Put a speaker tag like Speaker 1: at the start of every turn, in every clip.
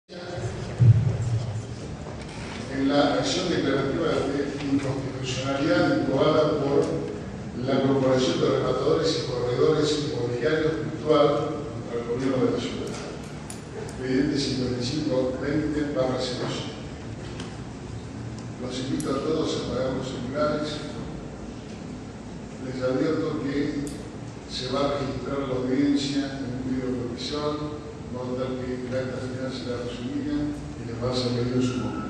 Speaker 1: En la acción declarativa de inconstitucionalidad incoada por la Corporación de Rematadores y Corredores Inmobiliarios virtual contra el Gobierno de la Ciudad. Expediente 5520/05. Los invito a todos a apagar los celulares. Les advierto que se va a registrar la audiencia en un video provisor, de modo tal que la acta final será resumida y les va a ser leído su nombre.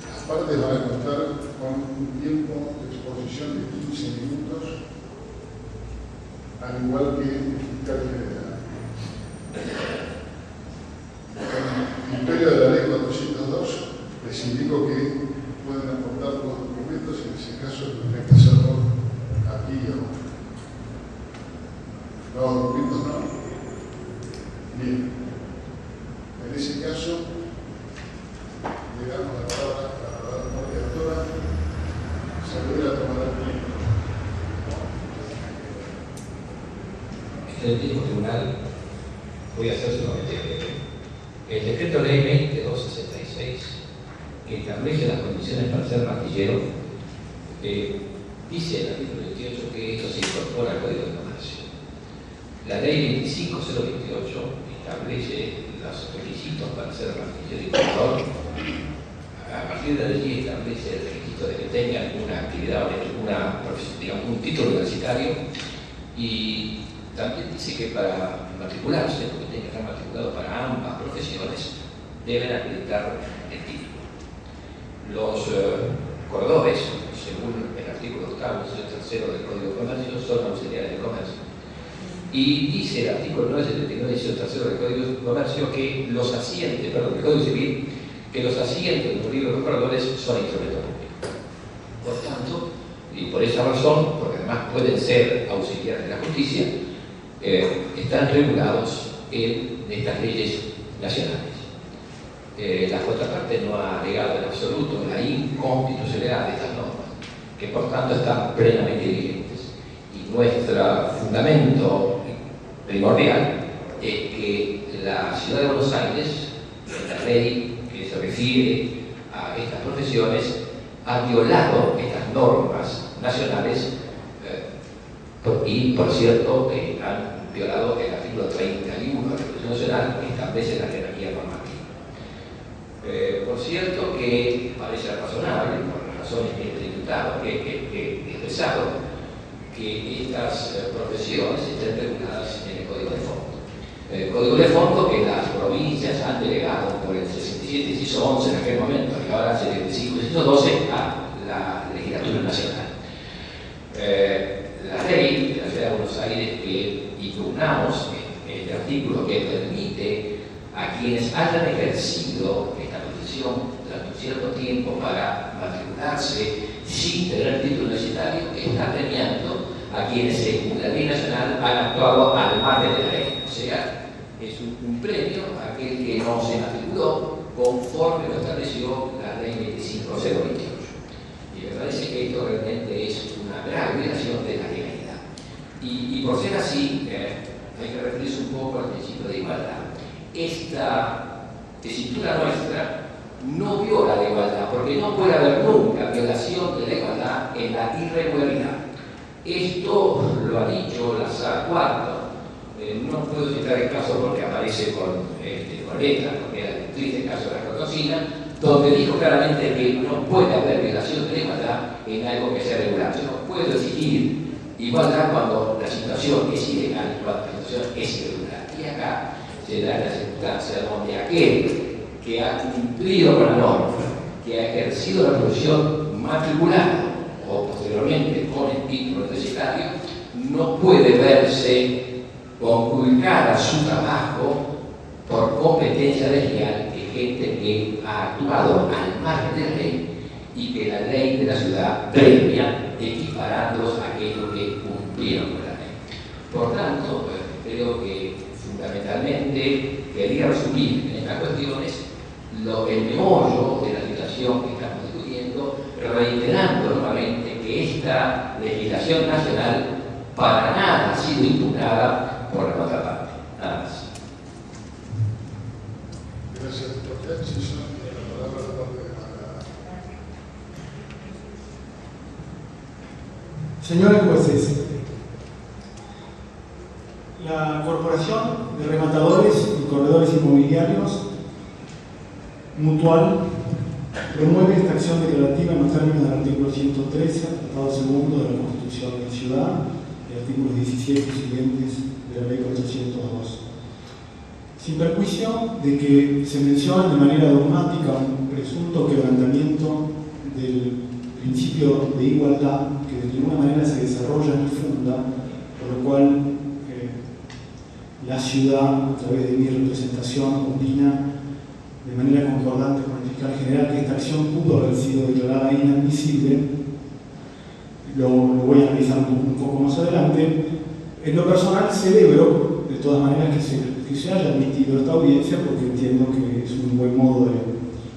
Speaker 1: Las partes van a contar con un tiempo de exposición de 15 minutos, al igual que el fiscal general. Con el imperio de la ley 402, les indico que pueden aportar los documentos y en ese caso tendrán que hacerlo aquí y ahora. ¿Los documentos no? Bien. En ese caso, le damos la palabra a la directora. Saludos a tomar el tiempo.
Speaker 2: Excelentísimo Tribunal, voy a hacer su comentario. El decreto ley 2266, que establece las condiciones para ser martillero, dice en el artículo 28 que esto se incorpora al Código de Comercio. La ley 25028 establece los requisitos para ser martillero y corredor. A partir de allí establece el requisito de que tengan una actividad, digamos, un título universitario, y también dice que para matricularse, porque tiene que estar matriculado para ambas profesiones, deben acreditar el título. Los corredores, según el artículo 8º, 3º del Código de Comercio, son auxiliares de comercio. Y dice el artículo 979, 3º del Código de Comercio que los asientos, del Código Civil, que los asientos de los libros de los corredores son instrumentos públicos. Por tanto, y por esa razón, porque además pueden ser auxiliares de la justicia, están regulados en estas leyes nacionales. La contraparte no ha alegado en absoluto la inconstitucionalidad de estas normas, que por tanto están plenamente vigentes. Y nuestro fundamento primordial es que la Ciudad de Buenos Aires, en la ley que se refiere a estas profesiones, ha violado estas normas nacionales y, por cierto, han violado el artículo 31 de la Constitución Nacional, que establece la jerarquía normativa. Por cierto, que parece razonable, por las razones que el diputado que he expresado, que estas profesiones estén reguladas en el Código de Fondo. El Código de Fondo que las provincias han delegado por el 67, inciso 11 en aquel momento, y ahora 75, inciso 12 a la legislatura nacional. La ley de la Ciudad de Buenos Aires que impugnamos, este artículo que permite a quienes hayan ejercido esta profesión durante un cierto tiempo para matricularse sin tener título universitario, está premiando a quienes, según la ley nacional, han actuado al margen de la ley. O sea, es un premio a aquel que no se matriculó conforme lo estableció la ley 25028. Y me parece que esto realmente es una grave violación de la legalidad. Y por ser así, hay que referirse un poco al principio de igualdad. Esta tesitura nuestra no viola la igualdad, porque no puede haber nunca violación de la igualdad en la irregularidad. Esto lo ha dicho la SAR 4. No puedo citar el caso porque aparece con letra, porque era el triste caso de la cocina, donde dijo claramente que no puede haber violación de la igualdad en algo que sea regular. Yo no puedo exigir igualdad cuando la situación es ilegal, cuando la situación es irregular. Y acá se da la circunstancia donde aquel que ha cumplido con la norma, que ha ejercido la profesión matriculado o posteriormente con el título universitario, no puede verse conculcada su trabajo por competencia desleal de gente que ha actuado al margen de la ley y que la ley de la ciudad premia equiparándolos a aquellos que cumplieron con la ley. Por tanto, creo que fundamentalmente quería resumir en estas cuestiones el meollo de la situación que estamos discutiendo, reiterando nuevamente que esta legislación nacional para nada ha sido impugnada por la contraparte. Nada más.
Speaker 3: Señores jueces, la Corporación de Rematadores y Corredores Inmobiliarios Mutual promueve esta acción declarativa en los términos del artículo 113, apartado segundo de la Constitución de la Ciudad y artículos 17 y siguientes de la Ley 402. Sin perjuicio de que se menciona de manera dogmática un presunto quebrantamiento del principio de igualdad que de ninguna manera se desarrolla ni funda, por lo cual la ciudad, a través de mi representación, opina de manera concordante con el fiscal general que esta acción pudo haber sido declarada inadmisible. Lo voy a analizar un poco más adelante. En lo personal celebro de todas maneras que se haya admitido esta audiencia, porque entiendo que es un buen modo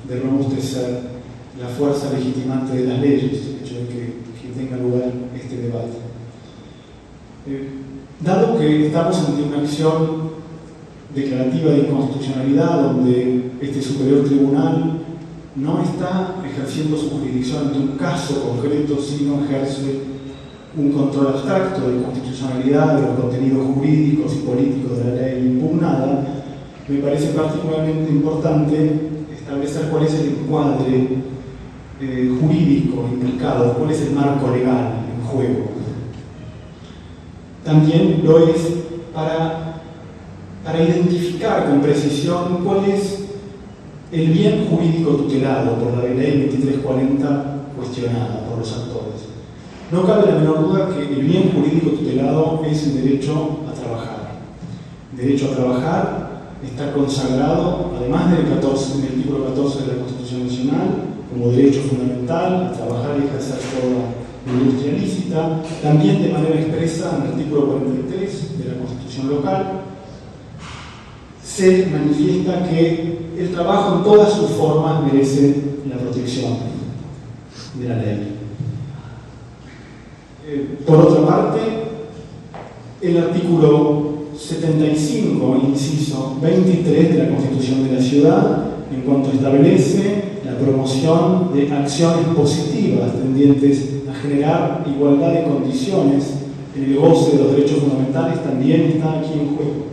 Speaker 3: de robustecer la fuerza legitimante de las leyes, el hecho de que tenga lugar este debate. Dado que estamos ante una acción declarativa de inconstitucionalidad, donde este superior tribunal no está ejerciendo su jurisdicción ante un caso concreto, sino ejerce un control abstracto de constitucionalidad de los contenidos jurídicos y políticos de la ley impugnada, me parece particularmente importante establecer cuál es el encuadre jurídico implicado, cuál es el marco legal en juego. También lo es para identificar con precisión cuál es el bien jurídico tutelado por la ley 2340 cuestionada por los actores. No cabe la menor duda que el bien jurídico tutelado es el derecho a trabajar. El derecho a trabajar está consagrado, además del artículo 14 de la Constitución Nacional, como derecho fundamental a trabajar y ejercer toda industria lícita, también de manera expresa en el artículo 43 de la Constitución local, se manifiesta que el trabajo en todas sus formas merece la protección de la ley. Por otra parte, el artículo 75, inciso 23 de la Constitución de la Ciudad, en cuanto establece la promoción de acciones positivas tendientes a generar igualdad de condiciones en el goce de los derechos fundamentales, también está aquí en juego.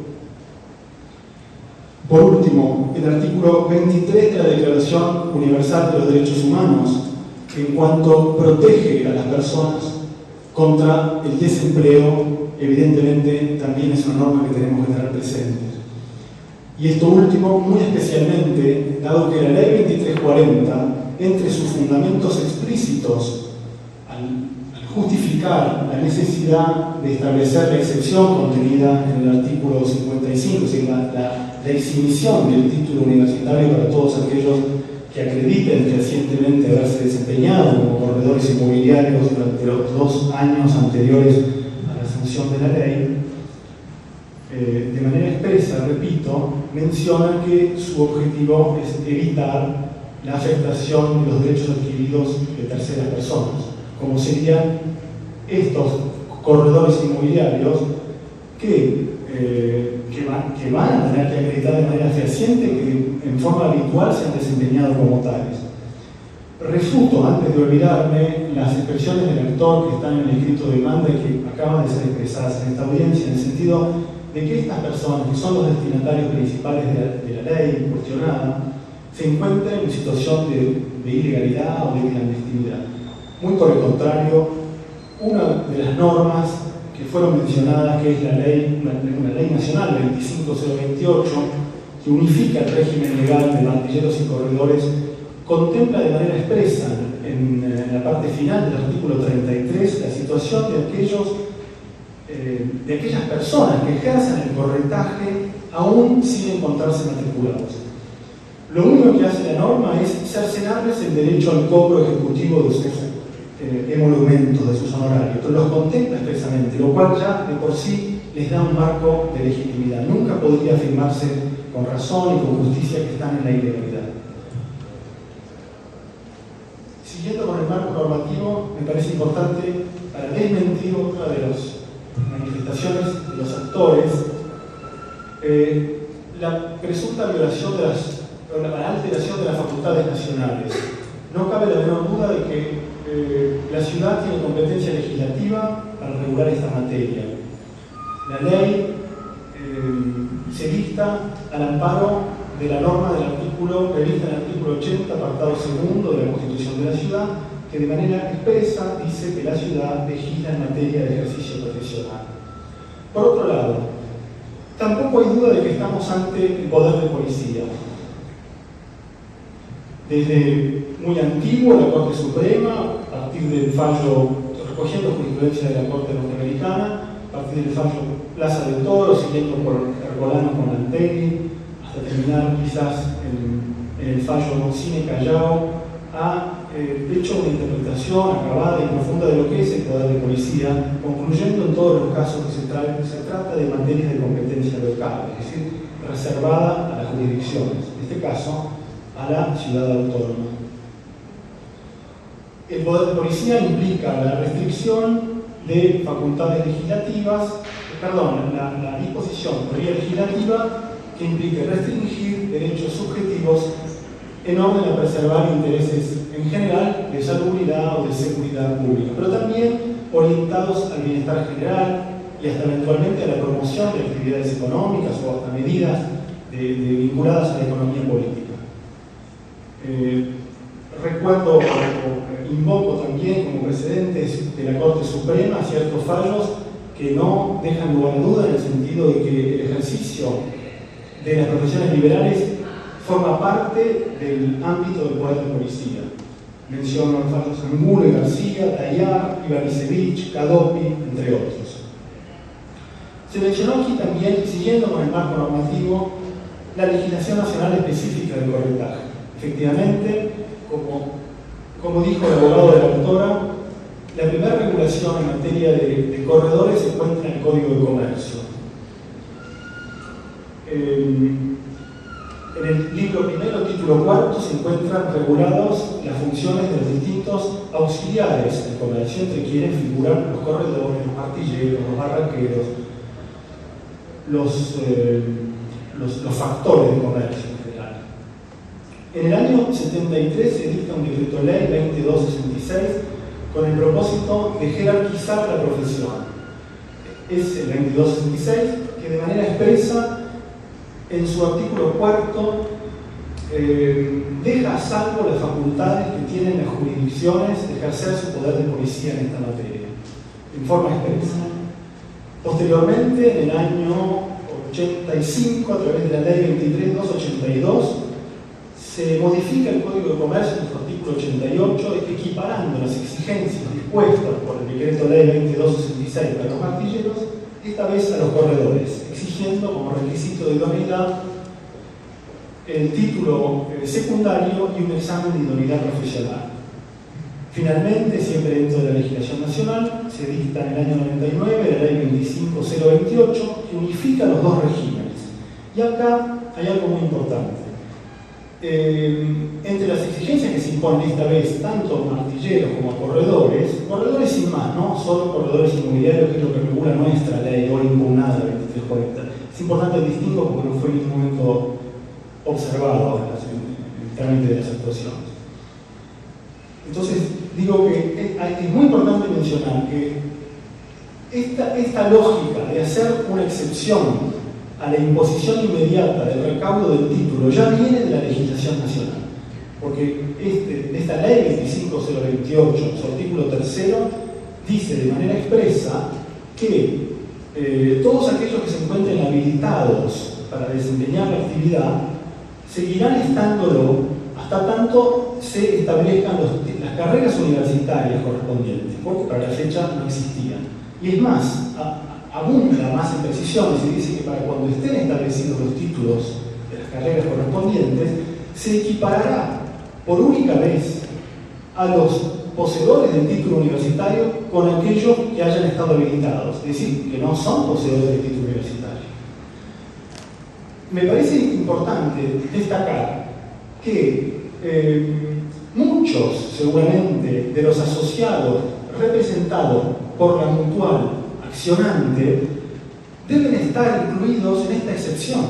Speaker 3: Por último, el artículo 23 de la Declaración Universal de los Derechos Humanos, en cuanto protege a las personas contra el desempleo, evidentemente también es una norma que tenemos que tener presente. Y esto último, muy especialmente, dado que la Ley 2340, entre sus fundamentos explícitos, al justificar la necesidad de establecer la excepción contenida en el artículo 55, es decir, la exhibición del título universitario para todos aquellos que acrediten fehacientemente haberse desempeñado como corredores inmobiliarios durante los 2 años anteriores a la sanción de la ley, de manera expresa, repito, menciona que su objetivo es evitar la afectación de los derechos adquiridos de terceras personas, como serían estos corredores inmobiliarios que van a tener que acreditar de manera fehaciente que en forma habitual se han desempeñado como tales. Refuto, antes de olvidarme, las expresiones del actor que están en el escrito de demanda y que acaban de ser expresadas en esta audiencia, en el sentido de que estas personas, que son los destinatarios principales de la ley cuestionada, se encuentran en situación de ilegalidad o de clandestinidad. Muy por el contrario, una de las normas que fueron mencionadas, que es una ley nacional 25028, que unifica el régimen legal de bandilleros y corredores, contempla de manera expresa en la parte final del artículo 33 la situación de aquellas personas que ejercen el corretaje aún sin encontrarse matriculados. Lo único que hace la norma es cercenarles el derecho al cobro ejecutivo de sus emolumentos, de sus honorarios, pero los contempla expresamente, lo cual ya de por sí les da un marco de legitimidad. Nunca podría afirmarse con razón y con justicia que están en la ilegalidad. Siguiendo con el marco normativo, me parece importante, para desmentir otra de las manifestaciones de los actores, la presunta violación la alteración de las facultades nacionales. No cabe la menor duda de que la ciudad tiene competencia legislativa para regular esta materia. La ley se dicta al amparo de la norma del artículo, prevista en el artículo 80, apartado segundo de la Constitución de la Ciudad, que de manera expresa dice que la ciudad legisla en materia de ejercicio profesional. Por otro lado, tampoco hay duda de que estamos ante el poder de policía. Desde muy antiguo, la Corte Suprema, a partir del fallo, recogiendo jurisprudencia de la Corte Norteamericana, a partir del fallo Plaza de Toro, siguiendo por Ercolano con Lantelli, hasta terminar quizás en el fallo Monsine Callao, ha hecho una interpretación acabada y profunda de lo que es el poder de policía, concluyendo en todos los casos que se trata de materias de competencia local, es decir, reservada a las jurisdicciones, en este caso a la ciudad autónoma. El poder de policía implica la restricción de facultades legislativas, la disposición por vía legislativa que implique restringir derechos subjetivos en orden a preservar intereses en general de salubridad o de seguridad pública, pero también orientados al bienestar general y hasta eventualmente a la promoción de actividades económicas o hasta medidas vinculadas a la economía política. Recuerdo o invoco también como precedentes de la Corte Suprema ciertos fallos que no dejan lugar a duda en el sentido de que el ejercicio de las profesiones liberales forma parte del ámbito del poder de policía. Menciono los fallos Angulo, García, Tayar, Ivanisevich, Kadopi, entre otros. Se mencionó aquí también, siguiendo con el marco normativo, la legislación nacional específica del corretaje. Efectivamente, como dijo el abogado de la autora, la primera regulación en materia de corredores se encuentra en el Código de Comercio. En el libro primero, título cuarto, se encuentran regulados las funciones de los distintos auxiliares del comercio, entre quienes figuran los corredores, los artilleros, los barraqueros, los factores de comercio en general. En el año 73 se dicta un decreto ley 2266 con el propósito de jerarquizar la profesión. Es el 2266 que de manera expresa en su artículo cuarto deja a salvo las facultades que tienen las jurisdicciones de ejercer su poder de policía en esta materia, en forma expresa. Posteriormente, en el año 85, a través de la ley 23282, se modifica el Código de Comercio en su artículo 88, equiparando las exigencias dispuestas por el decreto ley 2266 para los artilleros, esta vez a los corredores, exigiendo como requisito de idoneidad el título secundario y un examen de idoneidad profesional. Finalmente, siempre dentro de la legislación nacional, se dicta en el año 99 la ley 25028 que unifica los dos regímenes. Y acá hay algo muy importante. Entre las exigencias que se imponen esta vez tanto a artilleros como a corredores sin más, ¿no? Solo corredores inmobiliarios, que es lo que regula nuestra ley, hoy impugnada, la 2340. Es importante el distingo porque no fue en ningún momento observado en el trámite de las actuaciones. Entonces, digo que es muy importante mencionar que esta lógica de hacer una excepción a la imposición inmediata del recaudo del título ya viene de la legislación nacional, porque esta ley 25028, su artículo 3, dice de manera expresa que todos aquellos que se encuentren habilitados para desempeñar la actividad seguirán estándolo hasta tanto se establezcan las carreras universitarias correspondientes, porque para la fecha no existían. Y es más, abunda más en precisiones y dice que para cuando estén establecidos los títulos de las carreras correspondientes, se equiparará por única vez a los poseedores del título universitario con aquellos que hayan estado habilitados, es decir, que no son poseedores del título universitario. Me parece importante destacar que muchos, seguramente, de los asociados representados por la mutual accionante deben estar incluidos en esta excepción.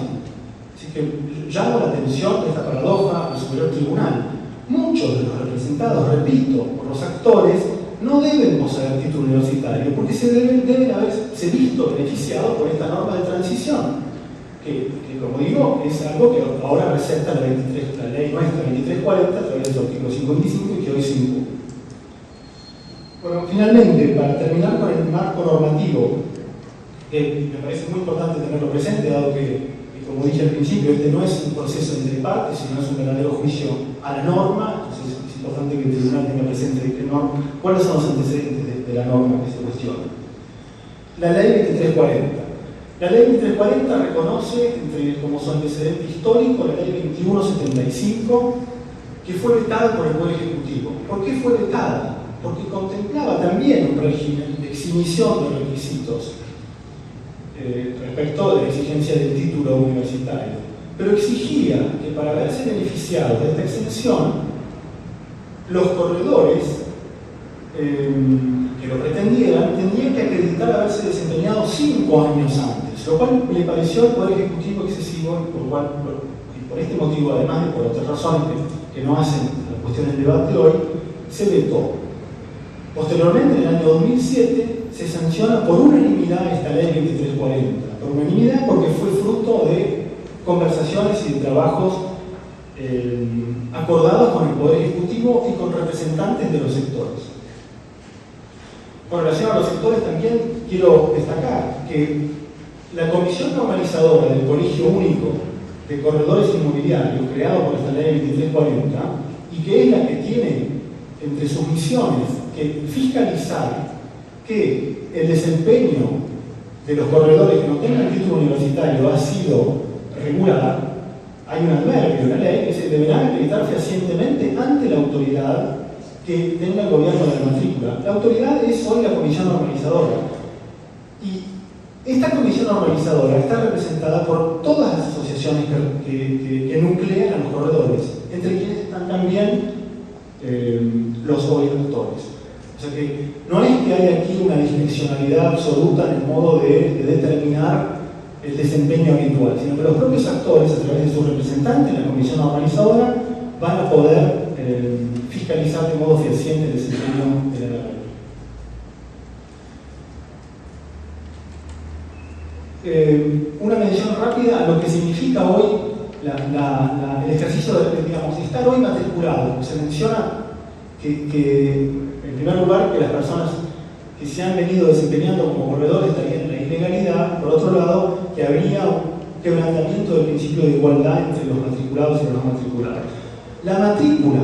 Speaker 3: Así que llamo la atención de esta paradoja al Superior Tribunal, muchos de los representados, repito, por los actores, no deben poseer título universitario porque deben haberse visto beneficiados por esta norma de transición, que como digo, es algo que ahora receta la ley nuestra 2340 a través del artículo 55 y que hoy se incumple. Bueno, finalmente, para terminar con el marco normativo, me parece muy importante tenerlo presente, dado que, como dije al principio, este no es un proceso entre partes, sino es un verdadero juicio a la norma. Entonces es importante que el tribunal tenga presente cuáles son los antecedentes de la norma que se cuestiona. La ley 2340. La ley 2340 reconoce como su antecedente histórico la ley 2175, que fue vetada por el Poder Ejecutivo. ¿Por qué fue vetada? Porque contemplaba también un régimen de exhibición de requisitos respecto de la exigencia del título universitario, pero exigía que para verse beneficiados de esta exención, los corredores que lo pretendieran tendrían que acreditar haberse desempeñado 5 años antes, lo cual le pareció al Poder Ejecutivo excesivo y por este motivo, además de por otras razones que no hacen la cuestión del debate hoy, se vetó. Posteriormente, en el año 2007, se sanciona por unanimidad esta ley 2340. Por unanimidad porque fue fruto de conversaciones y de trabajos acordados con el Poder Ejecutivo y con representantes de los sectores. Con relación a los sectores también quiero destacar que la Comisión Normalizadora del Colegio Único de Corredores Inmobiliarios, creado por esta ley 2340, y que es la que tiene entre sus misiones que fiscalizar que el desempeño de los corredores que no tengan título universitario ha sido regular, hay un adverbio en la ley que se deberá acreditar fehacientemente ante la autoridad que tenga el gobierno de la matrícula. La autoridad es hoy la Comisión Normalizadora. Y esta Comisión Normalizadora está representada por todas las asociaciones que nuclean a los corredores, entre quienes están también los actores. O sea que no es que haya aquí una discrecionalidad absoluta en el modo de determinar el desempeño habitual, sino que los propios actores, a través de sus representantes en la Comisión Normalizadora, van a poder fiscalizar de modo fehaciente el desempeño de la ley. Una mención rápida a lo que significa hoy el ejercicio de, digamos, estar hoy matriculado. Se menciona que, en primer lugar, que las personas que se han venido desempeñando como corredores estarían en la ilegalidad. Por otro lado, que habría un quebrantamiento del principio de igualdad entre los matriculados y los no matriculados. La matrícula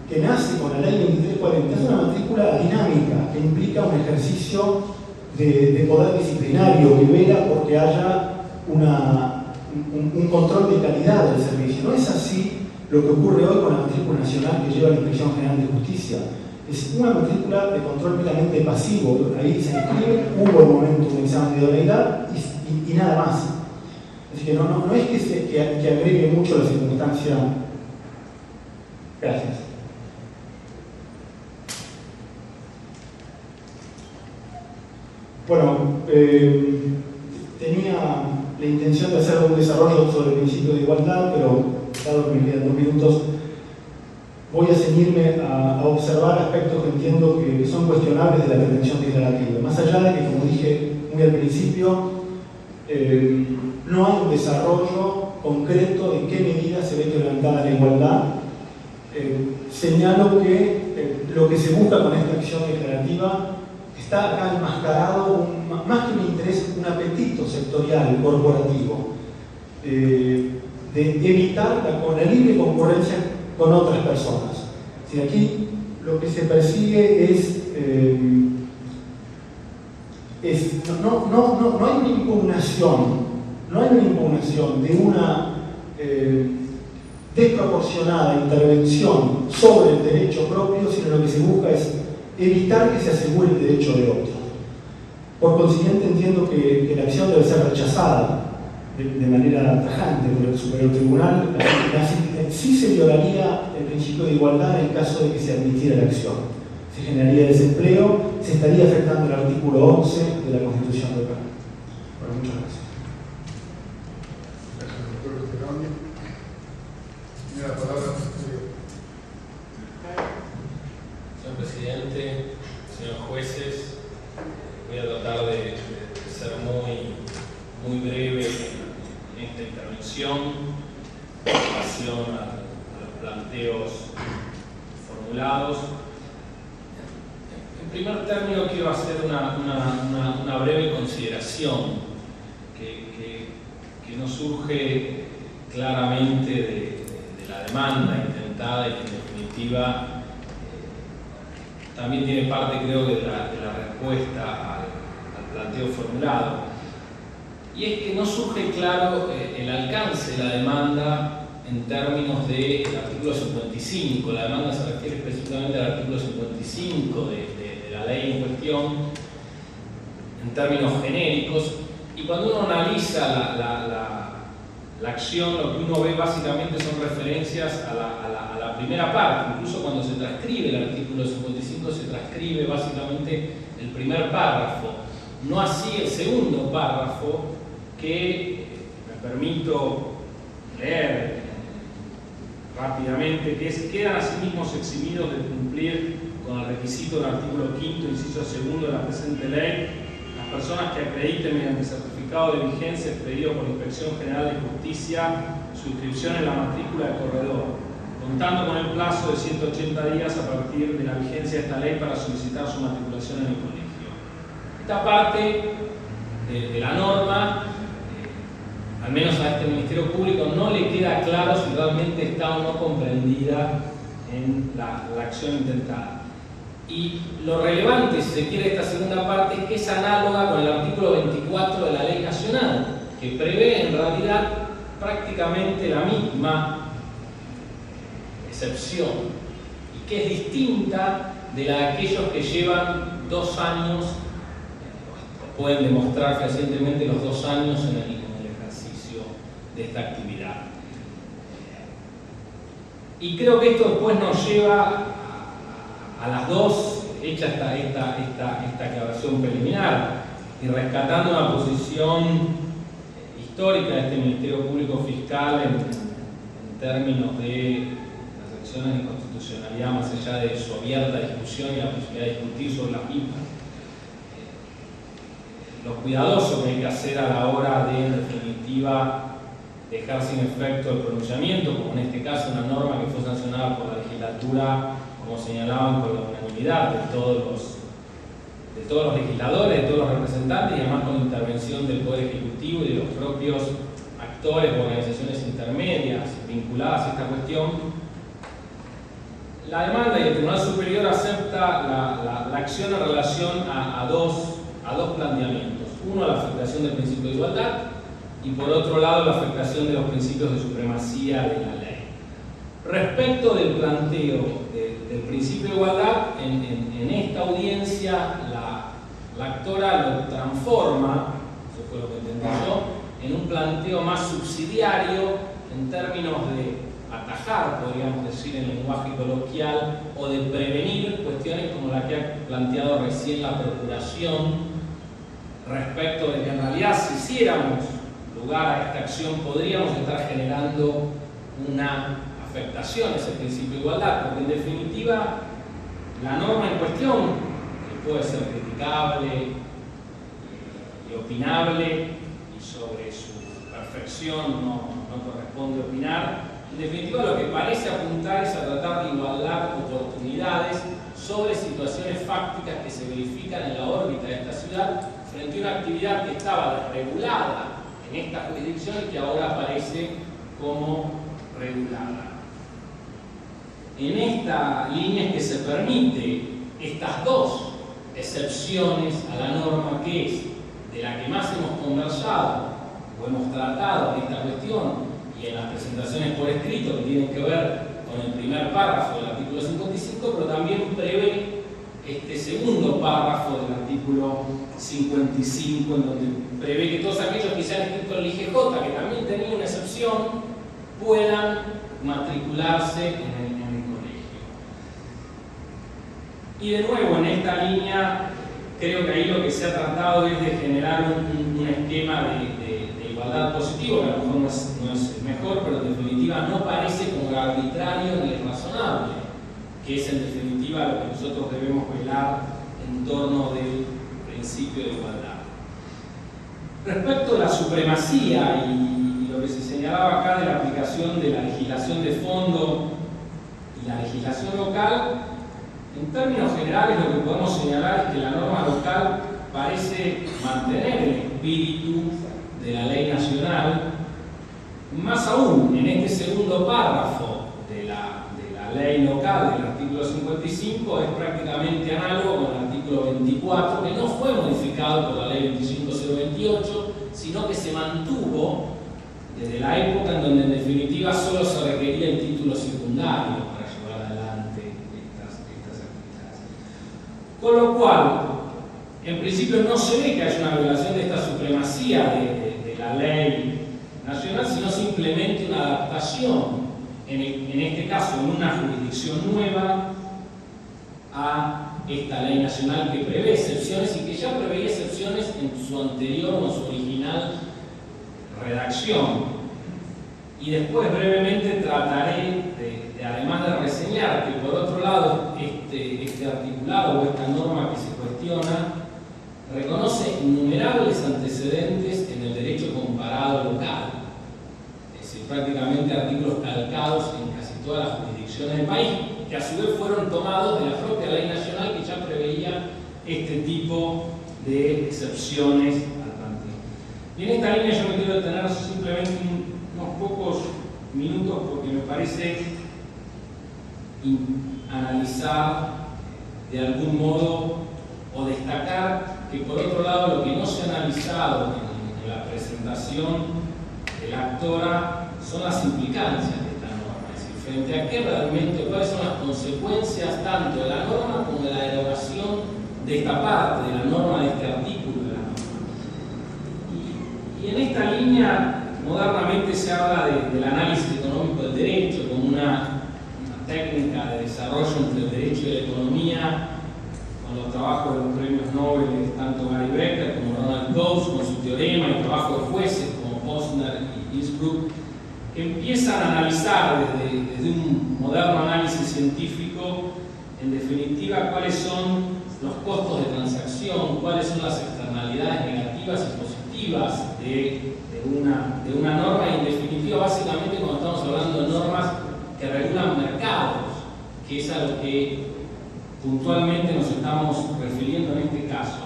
Speaker 3: que nace con la ley 2340 es una matrícula dinámica que implica un ejercicio de poder disciplinario que vela porque haya un control de calidad del servicio. No es así lo que ocurre hoy con la matrícula nacional que lleva la Inspección General de Justicia. Es una matrícula de control meramente pasivo. Ahí se inscribe, hubo el momento un examen de idoneidad y nada más. Así que no es que agregue mucho la circunstancia. Gracias. Bueno, tenía la intención de hacer un desarrollo sobre el principio de igualdad, pero dado que me quedan 2 minutos, voy a ceñirme a observar aspectos que entiendo que son cuestionables de la pretensión declarativa. Más allá de que, como dije muy al principio, no hay un desarrollo concreto de en qué medida se ve quebrantada la igualdad, señalo que lo que se busca con esta acción declarativa está acá enmascarado, más que un interés, un apetito sectorial, corporativo, de evitar la libre concurrencia con otras personas. Si aquí lo que se persigue no hay una impugnación de una desproporcionada intervención sobre el derecho propio, sino lo que se busca es evitar que se asegure el derecho de otro. Por consiguiente, entiendo que la acción debe ser rechazada de manera tajante por el Superior Tribunal. Sí se violaría el principio de igualdad en el caso de que se admitiera la acción. Se generaría desempleo, se estaría afectando el artículo 11 de la Constitución local. Bueno, muchas gracias.
Speaker 1: Gracias, doctor Geroni. Tiene la palabra
Speaker 4: en esta intervención en relación a los planteos formulados. En primer término, quiero hacer una breve consideración que no surge claramente de la demanda intentada y que en definitiva también tiene parte, creo, de la respuesta al planteo formulado. Y es que no surge claro el alcance de la demanda en términos del artículo 55. La demanda se refiere específicamente al artículo 55 de la ley en cuestión, en términos genéricos. Y cuando uno analiza la acción, lo que uno ve básicamente son referencias a la primera parte. Incluso cuando se transcribe el artículo 55, se transcribe básicamente el primer párrafo, no así el segundo párrafo, que me permito leer rápidamente, que es: quedan asimismo eximidos de cumplir con el requisito del artículo 5º, inciso 2 de la presente ley, las personas que acrediten mediante certificado de vigencia expedido por la Inspección General de Justicia su inscripción en la matrícula de corredor, contando con el plazo de 180 días a partir de la vigencia de esta ley para solicitar su matriculación en el colegio. Esta parte de la norma, al menos a este Ministerio Público, no le queda claro si realmente está o no comprendida en la acción intentada. Y lo relevante, si se quiere, esta segunda parte es que es análoga con el artículo 24 de la Ley Nacional, que prevé en realidad prácticamente la misma excepción y que es distinta de la de aquellos que llevan 2 años o pueden demostrar fehacientemente los 2 años en el ejercicio de esta actividad. Y creo que esto después nos lleva a las dos, hecha esta aclaración preliminar y rescatando una posición histórica de este Ministerio Público Fiscal en términos de las acciones de inconstitucionalidad, más allá de su abierta discusión y la posibilidad de discutir sobre las mismas. Lo cuidadoso que hay que hacer a la hora de, en definitiva, dejar sin efecto el pronunciamiento, como en este caso una norma que fue sancionada por la legislatura, como señalaban, con la unanimidad de todos los legisladores, de todos los representantes, y además con la intervención del Poder Ejecutivo y de los propios actores o organizaciones intermedias vinculadas a esta cuestión. La demanda y el Tribunal Superior acepta la acción en relación a dos planteamientos. Uno, la afectación del principio de igualdad, y por otro lado, la afectación de los principios de supremacía de la ley. Respecto del planteo del principio de igualdad, en esta audiencia la actora lo transforma, eso fue lo que entendí yo, en un planteo más subsidiario en términos de atajar, podríamos decir en lenguaje coloquial, o de prevenir cuestiones como la que ha planteado recién la Procuración, respecto de que en realidad si hiciéramos lugar a esta acción podríamos estar generando una afectación a ese principio de igualdad, porque en definitiva la norma en cuestión, que puede ser criticable y opinable, y sobre su perfección no corresponde opinar, en definitiva lo que parece apuntar es a tratar de igualar oportunidades sobre situaciones fácticas que se verifican en la órbita de esta ciudad frente a una actividad que estaba desregulada en esta jurisdicción y que ahora aparece como regulada. En esta línea es que se permite estas dos excepciones a la norma, que es de la que más hemos conversado o hemos tratado en esta cuestión y en las presentaciones por escrito, que tienen que ver con el primer párrafo del artículo 55, pero también prevé este segundo párrafo del artículo 55, en donde prevé que todos aquellos que se han inscrito en el IGJ, que también tenía una excepción, puedan matricularse en el colegio. Y de nuevo, en esta línea, creo que ahí lo que se ha tratado es de generar un esquema de igualdad positivo, que a lo mejor no es el mejor, pero en definitiva no parece como arbitrario ni irrazonable, que es en definitiva lo que nosotros debemos velar en torno del principio de igualdad. Respecto a la supremacía y lo aplicación de la legislación de fondo y la legislación local, en términos generales lo que podemos señalar es que la norma local parece mantener el espíritu de la ley nacional, más aún en este segundo párrafo de la ley local del artículo 55 es prácticamente análogo con el artículo 24, que no fue modificado por la ley 25028, sino que se mantuvo desde la época en donde en definitiva solo se requería el título secundario para llevar adelante estas actividades. Con lo cual, en principio no se ve que haya una violación de esta supremacía de la ley nacional, sino simplemente una adaptación, en este caso en una jurisdicción nueva, a esta ley nacional que prevé excepciones y que ya preveía excepciones en su anterior o en su original redacción. Y después brevemente trataré de, además de reseñar que por otro lado este articulado o esta norma que se cuestiona reconoce innumerables antecedentes en el derecho comparado local, es decir, prácticamente artículos calcados en casi todas las jurisdicciones del país, que a su vez fueron tomados de la propia ley nacional que ya preveía este tipo de excepciones al planteo. Y en esta línea yo me quiero detener simplemente unos pocos minutos porque me parece analizar de algún modo o destacar que por otro lado lo que no se ha analizado en la presentación de la actora son las implicancias de esta norma, es decir, frente a qué realmente, cuáles son las consecuencias tanto de la norma como de la derogación de esta parte de la norma, de este artículo de la norma. Y en esta línea modernamente se habla del análisis económico del derecho como una técnica de desarrollo entre el derecho y la economía, con los trabajos de los premios Nobel, tanto Gary Becker como Ronald Coase, con su teorema, y trabajo de jueces como Posner y Eastbrook, que empiezan a analizar desde un moderno análisis científico, en definitiva, cuáles son los costos de transacción, cuáles son las externalidades negativas y positivas de una norma, y en definitiva, básicamente, cuando estamos hablando de normas que regulan mercados, que es a lo que puntualmente nos estamos refiriendo en este caso.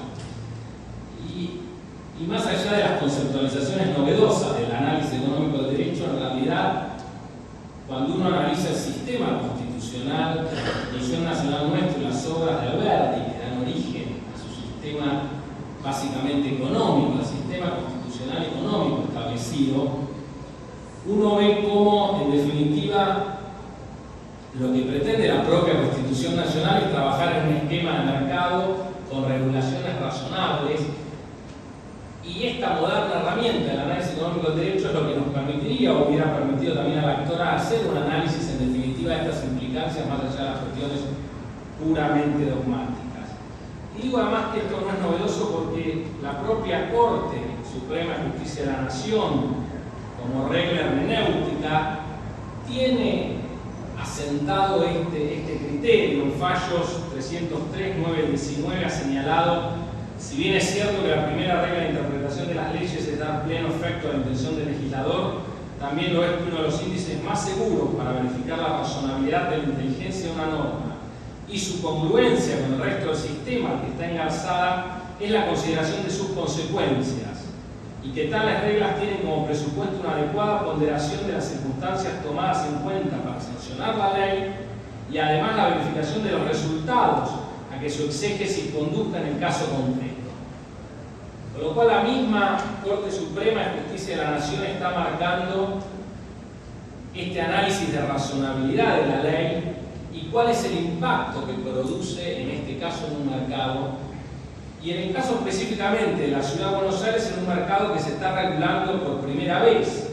Speaker 4: Y más allá de las conceptualizaciones novedosas del análisis económico del derecho, en realidad, cuando uno analiza el sistema constitucional, la Constitución Nacional nuestra y las obras de Alberti, que dan origen a su sistema básicamente económico, al sistema constitucional económico establecido, uno ve cómo, en definitiva, lo que pretende la propia Constitución Nacional es trabajar en un esquema de mercado con regulaciones razonables, y esta moderna herramienta, el análisis económico del derecho, es lo que nos permitiría o hubiera permitido también a la actora hacer un análisis en definitiva de estas implicancias más allá de las cuestiones puramente dogmáticas. Y digo además que esto no es novedoso porque la propia Corte Suprema de Justicia de la Nación, como regla hermenéutica, tiene asentado este criterio. En fallos 303, 9 y 19 ha señalado, si bien es cierto que la primera regla de interpretación de las leyes es dar pleno efecto a la intención del legislador, también lo es que uno de los índices más seguros para verificar la razonabilidad de la inteligencia de una norma y su congruencia con el resto del sistema que está engarzada es la consideración de sus consecuencias, y que tales reglas tienen como presupuesto una adecuada ponderación de las circunstancias tomadas en cuenta para sancionar la ley y además la verificación de los resultados a que su exégesis conduzca en el caso concreto. Con lo cual la misma Corte Suprema de Justicia de la Nación está marcando este análisis de razonabilidad de la ley y cuál es el impacto que produce en este caso en un mercado, y en el caso específicamente de la Ciudad de Buenos Aires, en un mercado que se está regulando por primera vez.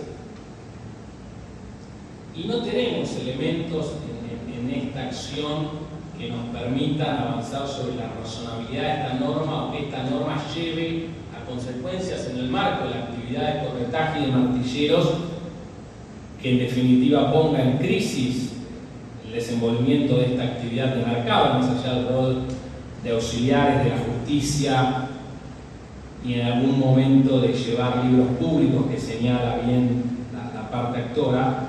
Speaker 4: Y no tenemos elementos en esta acción que nos permitan avanzar sobre la razonabilidad de esta norma o que esta norma lleve a consecuencias en el marco de la actividad de corretaje y de martilleros que en definitiva ponga en crisis el desenvolvimiento de esta actividad de mercado, más allá del rol de auxiliares de la justicia y en algún momento de llevar libros públicos que señala bien la parte actora.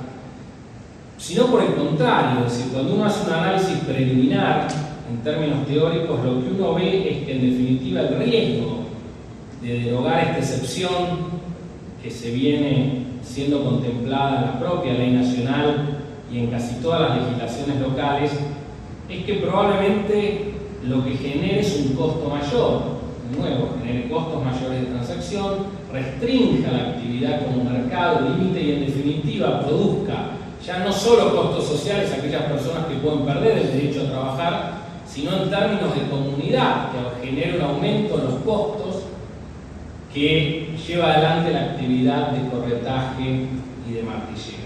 Speaker 4: sino por el contrario. Es decir, cuando uno hace un análisis preliminar en términos teóricos, lo que uno ve es que en definitiva el riesgo de derogar esta excepción que se viene siendo contemplada en la propia ley nacional y en casi todas las legislaciones locales, es que probablemente lo que genere es un costo mayor, de nuevo, genere costos mayores de transacción, restrinja la actividad como mercado límite y en definitiva produzca ya no solo costos sociales a aquellas personas que pueden perder el derecho a trabajar, sino en términos de comunidad, que genere un aumento en los costos que lleva adelante la actividad de corretaje y de martilleros.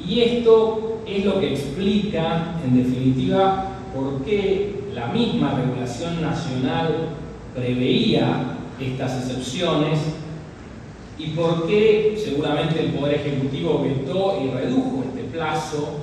Speaker 4: Y esto es lo que explica, en definitiva, por qué la misma regulación nacional preveía estas excepciones y por qué seguramente el Poder Ejecutivo vetó y redujo este plazo.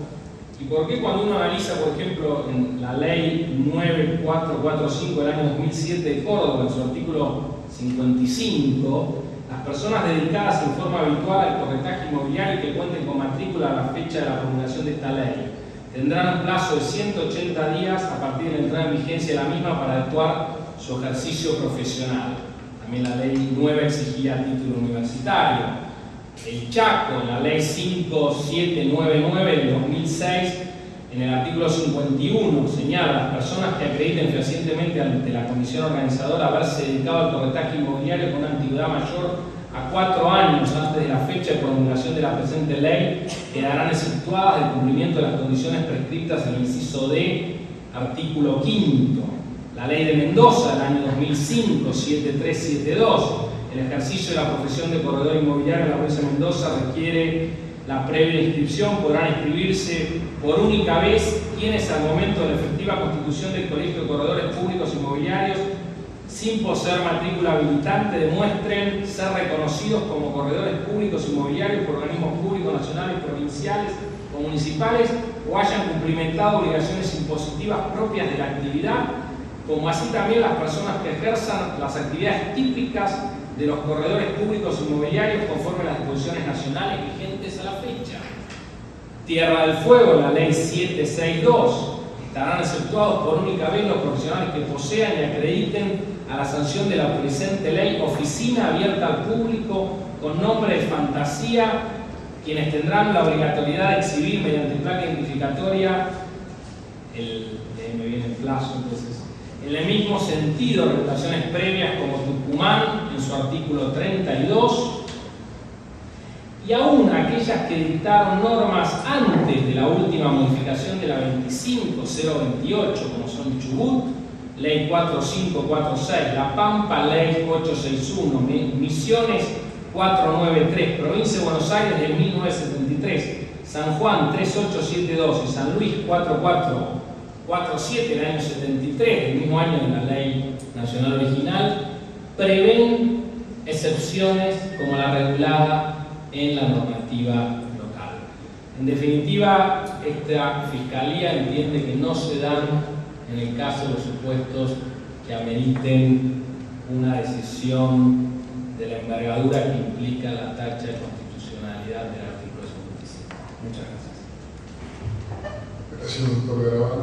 Speaker 4: ¿Y por qué cuando uno analiza, por ejemplo, en la ley 9445 del año 2007 de Córdoba, en su artículo 55, las personas dedicadas en forma habitual al corretaje inmobiliario que cuenten con matrícula a la fecha de la promulgación de esta ley tendrán un plazo de 180 días a partir de la entrada en vigencia de la misma para actuar su ejercicio profesional? También la ley 9 exigía título universitario. El Chaco, en la ley 5799 del 2006, en el artículo 51, señala a las personas que acrediten fehacientemente ante la comisión organizadora haberse dedicado al corretaje inmobiliario con una antigüedad mayor a 4 años antes de la fecha de promulgación de la presente ley, quedarán exceptuadas del cumplimiento de las condiciones prescritas en el inciso D, artículo 5. La ley de Mendoza, del año 2005, 7372, el ejercicio de la profesión de corredor inmobiliario en la provincia de Mendoza requiere la previa inscripción. Podrán inscribirse por única vez quienes al momento de la efectiva constitución del Colegio de Corredores Públicos Inmobiliarios, sin poseer matrícula habilitante, demuestren ser reconocidos como corredores públicos inmobiliarios por organismos públicos nacionales, provinciales o municipales, o hayan cumplimentado obligaciones impositivas propias de la actividad, como así también las personas que ejerzan las actividades típicas de los corredores públicos inmobiliarios conforme a las disposiciones nacionales vigentes a la fecha. Tierra del Fuego, la ley 762, estarán exceptuados por única vez los profesionales que posean y acrediten a la sanción de la presente ley oficina abierta al público con nombre de fantasía, quienes tendrán la obligatoriedad de exhibir mediante placa identificatoria me viene el plazo, entonces, en el mismo sentido, regulaciones previas como Tucumán en su artículo 32, y aún aquellas que dictaron normas antes de la última modificación de la 25028, como son Chubut, ley 4546, La Pampa, ley 861, Misiones 493, Provincia de Buenos Aires de 1973, San Juan 3872 y San Luis 4447 del año 73, el mismo año de la ley nacional original, prevén excepciones como la regulada en la normativa local. En definitiva, esta Fiscalía entiende que no se dan en el caso de los supuestos que ameriten una decisión de la envergadura que implica la tacha de constitucionalidad del artículo 55. Muchas gracias.
Speaker 1: Gracias, doctor Garabano.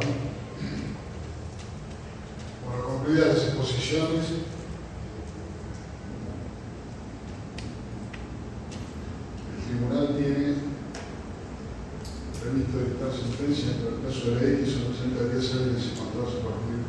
Speaker 1: Bueno, concluidas las exposiciones, el tribunal tiene previsto dictar sentencia en el caso de la X, o 60 días hábiles y mandó a su partido.